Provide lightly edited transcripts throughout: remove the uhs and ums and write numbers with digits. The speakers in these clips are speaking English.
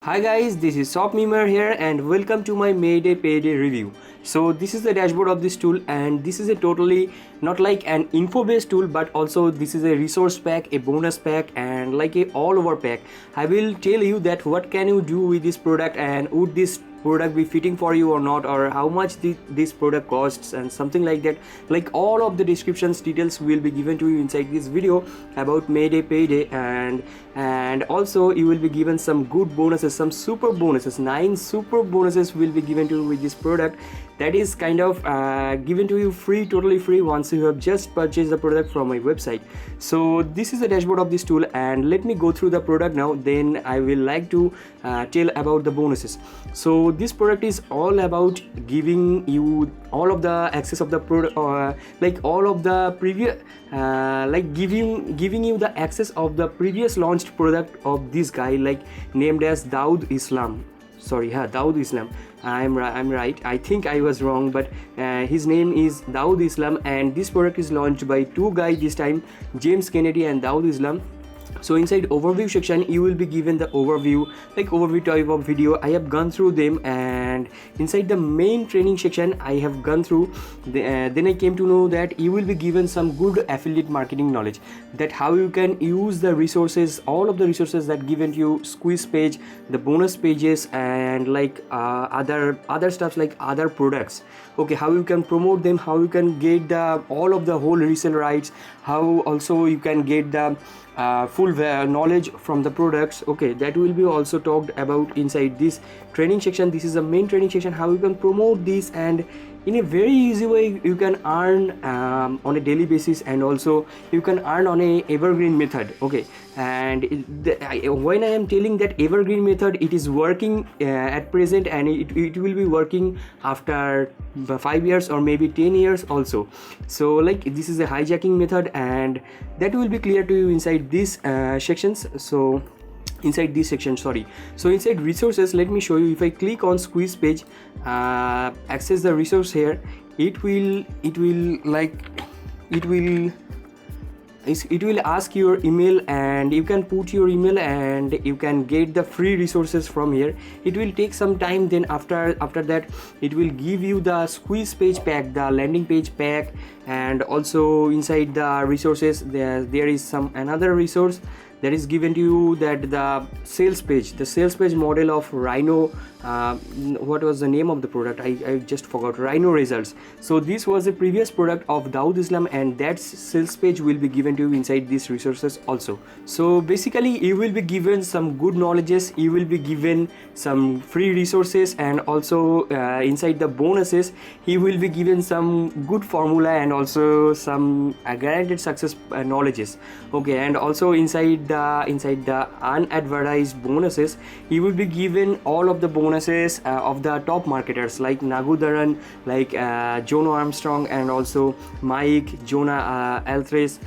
Hi guys, this is softmemeware here and welcome to my Mayday Payday review. So this is the dashboard of this tool, and this is a totally not like an info based tool, but also this is a resource pack, a bonus pack, and like a all over pack. I will tell you that what can you do with this product, and would this product be fitting for you or not, or how much this product costs and something like that. Like all of the descriptions details will be given to you inside this video about Mayday Payday, and also you will be given some good bonuses, some super bonuses. 9 super bonuses will be given to you with this product. That is kind of given to you free, totally free, once you have just purchased the product from my website. So this is the dashboard of this tool, and let me go through the product now, then I will like to tell about the bonuses. So this product is all about giving you all of the access of the product, like all of the previous like giving you the access of the previous launched product of this guy, like named as Dawud Islam. Sorry, Dawud Islam. I'm right. I think I was wrong, but his name is Dawud Islam, and this product is launched by two guys this time, James Kennedy and Dawud Islam. So inside overview section you will be given the overview, like overview type of video. I have gone through them, and inside the main training section I have gone through then I came to know that you will be given some good affiliate marketing knowledge, that how you can use the resources, all of the resources that given to you, squeeze page, the bonus pages, and like other stuff like other products. Okay, how you can promote them, how you can get the all of the whole reseller rights, how also you can get the full knowledge from the products. Okay, that will be also talked about inside this training section. This is the main training section, how you can promote this, and in a very easy way you can earn on a daily basis, and also you can earn on a evergreen method. Okay, and when I am telling that evergreen method, it is working at present, and it will be working after 5 years or maybe 10 years also. So like this is a hijacking method, and that will be clear to you inside these sections. So inside this section, sorry, so inside resources, let me show you. If I click on squeeze page, access the resource here, it will ask your email, and you can put your email and you can get the free resources from here. It will take some time, then after that it will give you the squeeze page pack, the landing page pack, and also inside the resources there is some another resource that is given to you, that the sales page model of Rhino. What was the name of the product? I just forgot. Rhino results. So this was a previous product of Dawud Islam, and that sales page will be given to you inside these resources also. So basically you will be given some good knowledges, you will be given some free resources, and also inside the bonuses he will be given some good formula, and also some guaranteed success knowledges. Okay, and also inside the unadvertised bonuses he will be given all of the bonuses of the top marketers like Nagudaran, like Jono Armstrong, and also Mike, Jonah Altres.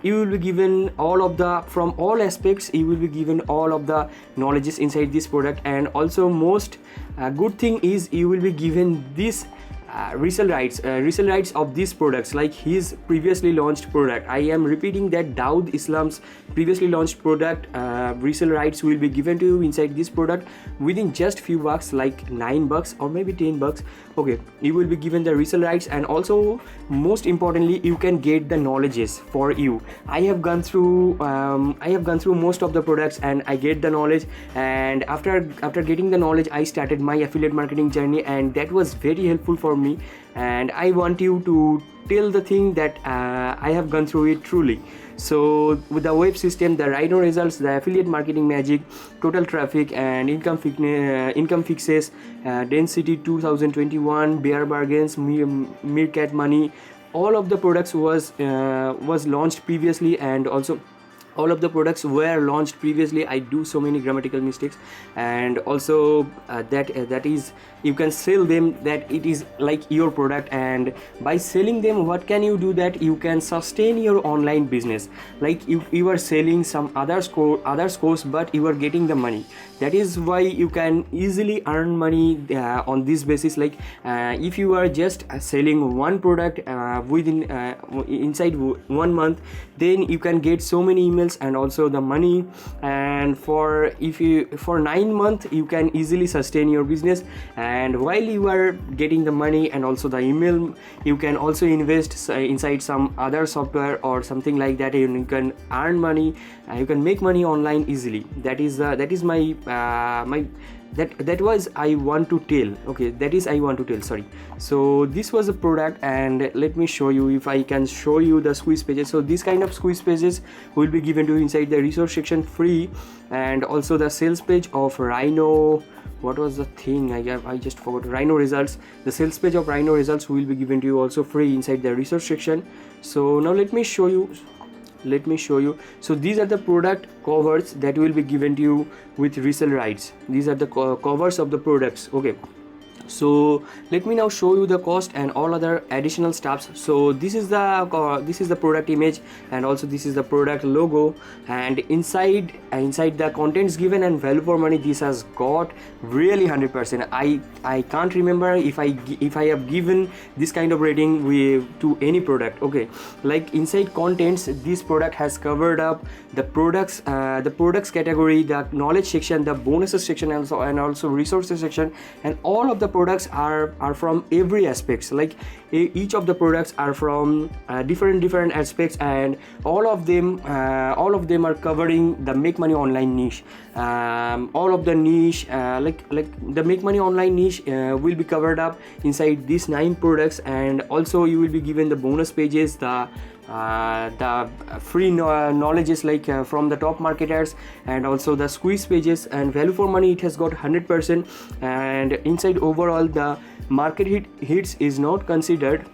You will be given all of the, from all aspects you will be given all of the knowledges inside this product. And also most good thing is you will be given this resell rights of these products, like his previously launched product. I am repeating that Dawud Islam's previously launched product, resell rights will be given to you inside this product within just few bucks, like $9 or maybe $10. Okay, you will be given the resell rights, and also most importantly you can get the knowledges for you. I have gone through most of the products, and I get the knowledge, and after getting the knowledge I started my affiliate marketing journey, and that was very helpful for me. And I want you to tell the thing that I have gone through it truly. So with the web system, the Rhino results, the affiliate marketing magic, total traffic, and income fixes, density 2021, bear bargains, meerkat money, all of the products was launched previously, and also all of the products were launched previously. I do so many grammatical mistakes, and also that is, you can sell them, that it is like your product, and by selling them what can you do, that you can sustain your online business. Like you are selling some other course, but you are getting the money, that is why you can easily earn money on this basis. Like if you are just selling one product within inside 1 month, then you can get so many emails and also the money. And for 9 months you can easily sustain your business, and while you are getting the money and also the email, you can also invest inside some other software or something like that, and you can earn money. You can make money online easily. That is my that was I want to tell. Okay, that is I want to tell, sorry. So this was a product, and let me show you, if I can show you the squeeze pages. So this kind of squeeze pages will be given to you inside the resource section free, and also the sales page of Rhino. What was the thing? I just forgot. Rhino results. The sales page of Rhino results will be given to you also free inside the resource section. So now let me show you. So these are the product covers that will be given to you with Reseller Rights. These are the covers of the products. Okay, so let me now show you the cost and all other additional stuffs. So this is the product image, and also this is the product logo, and inside the contents given and value for money, this has got really 100%. I can't remember if I have given this kind of rating to any product. Okay, like inside contents, this product has covered up the products category, the knowledge section, the bonuses section, and also resources section, and all of the products are from every aspects. Like each of the products are from different aspects, and all of them are covering the make money online niche. All of the niche like the make money online niche will be covered up inside these 9 products, and also you will be given the bonus pages, the free knowledges like from the top marketers, and also the squeeze pages, and value for money it has got 100%. And inside overall the market hits is not considered,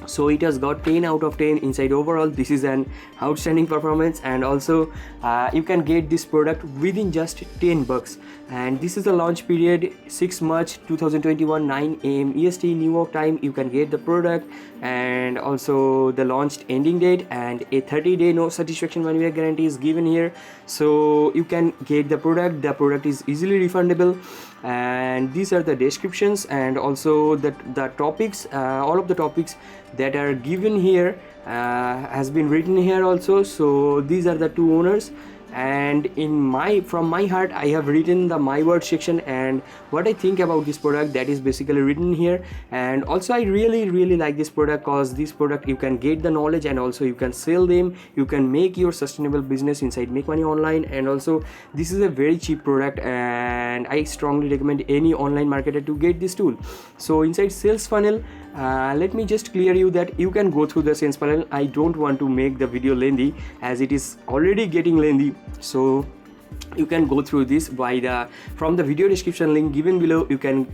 so it has got 10 out of 10 inside overall. This is an outstanding performance, and also you can get this product within just $10. And this is the launch period, 6 March 2021, 9 AM EST New York time. You can get the product, and also the launched ending date, and a 30-day no satisfaction money back guarantee is given here. So you can get the product is easily refundable. And these are the descriptions, and also the topics, all of the topics that are given here has been written here also. So these are the 2 owners, and from my heart I have written the my word section, and what I think about this product, that is basically written here. And also I really like this product, cause this product you can get the knowledge, and also you can sell them, you can make your sustainable business inside Make Money Online. And also this is a very cheap product, and I strongly recommend any online marketer to get this tool. So inside sales funnel, let me just clear you that you can go through the sales funnel. I don't want to make the video lengthy, as it is already getting lengthy. So you can go through this from the video description link given below. You can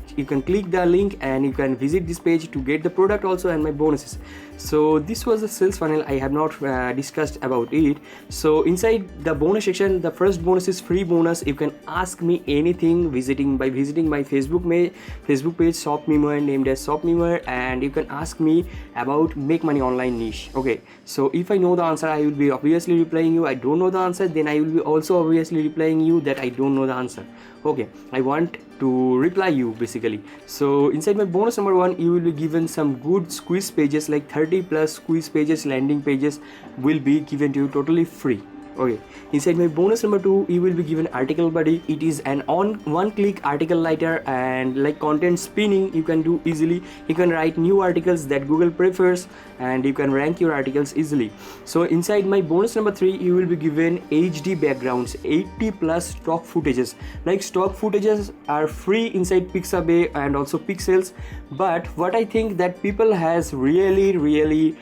click the link, and you can visit this page to get the product also and my bonuses. So this was the sales funnel. I have not discussed about it. So inside the bonus section, the first bonus is free bonus. You can ask me anything by visiting my Facebook page softmemeware, named as softmemeware, and you can ask me about Make Money Online niche. Okay, so if I know the answer, I will be obviously replying you. I don't know the answer, then I will be also obviously replying you that I don't know the answer. Okay, I want to reply you basically. So inside my bonus number 1, you will be given some good squeeze pages, like 30+ squeeze pages, landing pages will be given to you totally free. Okay, inside my bonus number 2, you will be given article buddy. It is an one-click article writer, and like content spinning you can do easily. You can write new articles that Google prefers, and you can rank your articles easily. So inside my bonus number 3, you will be given HD backgrounds, 80+ stock footages. Like stock footages are free inside Pixabay and also Pixels, but what I think that people has really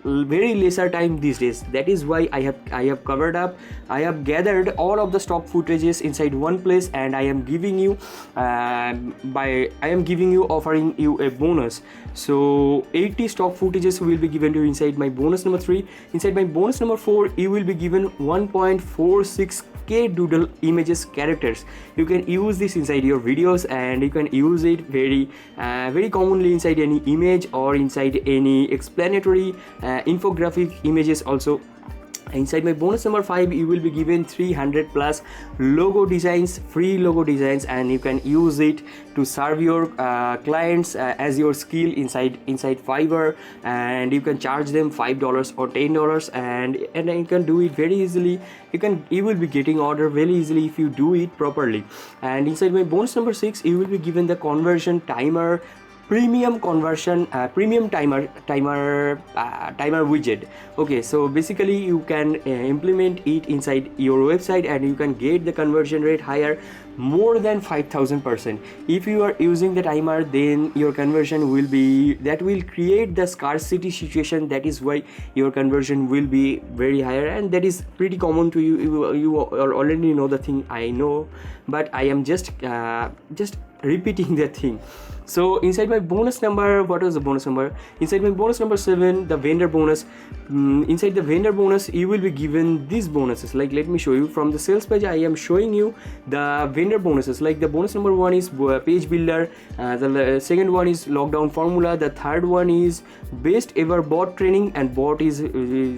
very lesser time these days. That is why I have covered up. I have gathered all of the stock footages inside one place, and I am giving you offering you a bonus. So 80 stock footages will be given to you inside my bonus number 3. Inside my bonus number 4, you will be given 1.46k doodle images characters. You can use this inside your videos, and you can use it very commonly inside any image or inside any explanatory infographic images also. Inside my bonus number 5, you will be given 300 plus logo designs, free logo designs, and you can use it to serve your clients as your skill inside Fiverr, and you can charge them $5 or $10, and you can do it very easily. You will be getting order very easily if you do it properly. And inside my bonus number 6, you will be given the conversion timer, premium conversion premium timer widget. Okay, so basically you can implement it inside your website, and you can get the conversion rate higher more than 5000%. If you are using the timer, then your conversion will be, that will create the scarcity situation. That is why your conversion will be very higher, and that is pretty common to you already know the thing, I know, but I am just repeating that thing. So inside my bonus number, what was the bonus number? Inside my bonus number 7, the vendor bonus. Inside the vendor bonus, you will be given these bonuses. Like, let me show you from the sales page. I am showing you the vendor bonuses. Like, the bonus number 1 is page builder, the second one is lockdown formula, the third one is best ever bot training, and bot is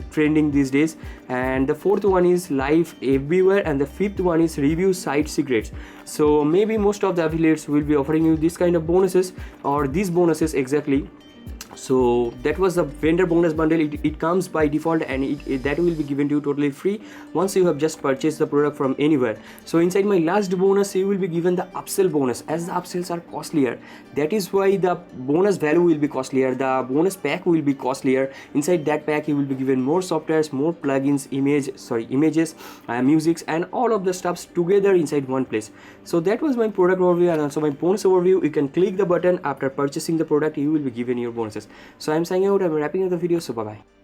trending these days, and the fourth one is live everywhere, and the fifth one is review site secrets. So maybe most of the affiliates will be offering you this kind of bonuses, or these bonuses exactly. So that was the vendor bonus bundle. It comes by default, and that will be given to you totally free once you have just purchased the product from anywhere. So inside my last bonus, you will be given the upsell bonus. As the upsells are costlier, that is why the bonus value will be costlier, the bonus pack will be costlier. Inside that pack, you will be given more softwares, more plugins, images, musics, and all of the stuffs together inside one place. So that was my product overview and also my bonus overview. You can click the button after purchasing the product, you will be given your bonuses. So I'm signing out, I'm wrapping up the video, so bye bye.